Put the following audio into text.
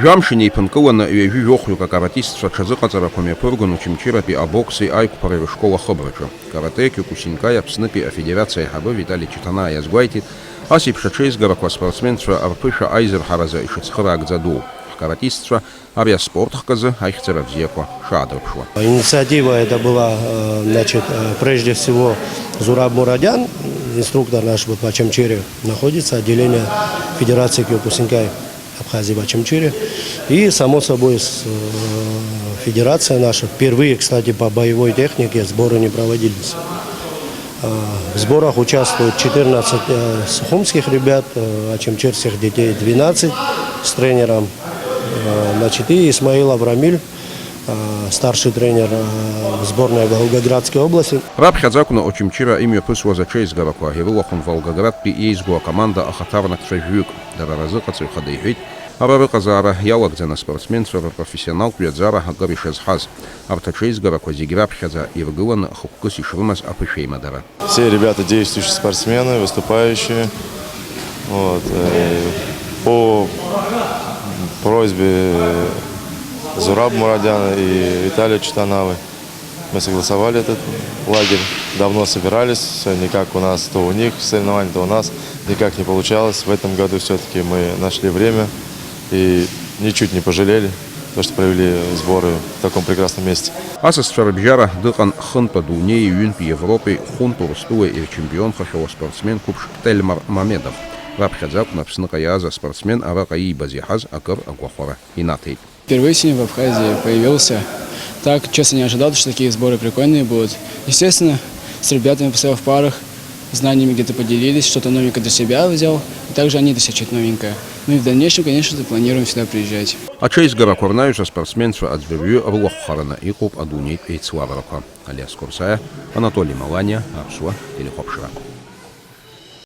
Жамшине панкова юхю каратистство чазыкатара комепургуну чимчирапи абоксы айку паревишкова хобрычу. Каратеки кусинкая пснипи а федерация хабы Виталий Читана язгвайтит, асип шачейзгараква спортсменство арпыша айзер хараза ишицхырак заду. Каратистство авиаспорт казы айхцеравзеку шадрыпшва. Инициатива это была, значит, прежде всего Зураб Мурадян, инструктор наш в Бачамчире, находится отделение Федерации Киокусинкай Абхазии Бачамчире. И, само собой, федерация наша. Впервые, кстати, по боевой технике сборы не проводились. В сборах участвуют 14 сухумских ребят, ачамчирских детей 12 с тренером. Значит, и Исмаилов Рамиль, старший тренер сборной Волгоградской области. Раб Хазакуна Очимчира имя пысва за честь гараква. Гевилохон Волгоград пи ейзгуа команда ахатарнак цвежвюк. Дараразыка цвихадыгвит. Арабы казара ялагзена спортсменство профессионал куядзара гаришезхаз. Артачейз гараква зиграб хаза и вгылан хуккуси шрумас апышеймадара. Все ребята действующие спортсмены, выступающие. Вот, по просьбе Зураба Мурадяна и Виталия Читанавы мы согласовали этот лагерь. Давно собирались, никак у нас, то у них соревнования, то у нас. Никак не получалось. В этом году все-таки мы нашли время и ничуть не пожалели, то, что провели сборы в таком прекрасном месте. Асас Фарабжара дыхан хынпа дуне юн по Европе хунтур стуэ и чемпион хашова спортсмен Купш Тельмар Мамедов. Раб Хазакуна псныкаяза спортсмен авакаи базихаз акыр агуахора инатей. Впервые сегодня в Абхазии появился. Так, честно, не ожидал, что такие сборы прикольные будут. Естественно, с ребятами постоял в парах, знаниями где-то поделились, что-то новенькое для себя взял. И также они достичат новенькое. Ну и в дальнейшем, конечно, планируем сюда приезжать. А честь гаракварнаюся спортсменство от звевью авлоххарана и клуб адуней и цлаврака. Олег Скурсая, Анатолий Малания, Арсуа, Телехопшира.